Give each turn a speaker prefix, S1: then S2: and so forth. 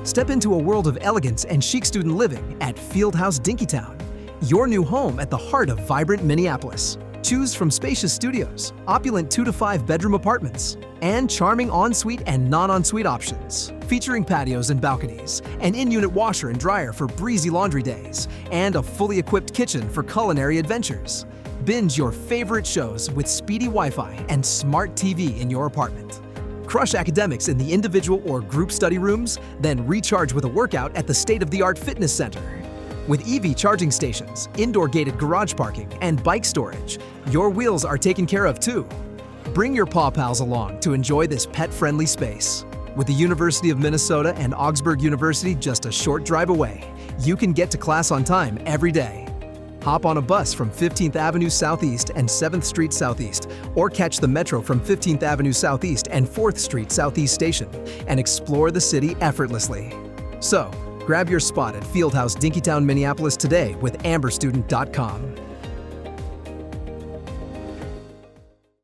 S1: Step into a world of elegance and chic student living at Fieldhouse Dinkytown, your new home at the heart of vibrant Minneapolis. Choose from spacious studios, opulent 2 to 5 bedroom apartments, and charming ensuite and non-ensuite options, featuring patios and balconies, an in-unit washer and dryer for breezy laundry days, and a fully equipped kitchen for culinary adventures. Binge your favorite shows with speedy Wi-Fi and smart TV in your apartment. Crush academics in the individual or group study rooms, then recharge with a workout at the state-of-the-art fitness center. With EV charging stations, indoor gated garage parking, and bike storage, your wheels are taken care of too. Bring your paw pals along to enjoy this pet-friendly space. With the University of Minnesota and Augsburg University just a short drive away, you can get to class on time every day. Hop on a bus from 15th Avenue Southeast and 7th Street Southeast, or catch the metro from 15th Avenue Southeast and 4th Street Southeast Station, and explore the city effortlessly. So, grab your spot at Fieldhouse Dinkytown, Minneapolis today with amberstudent.com.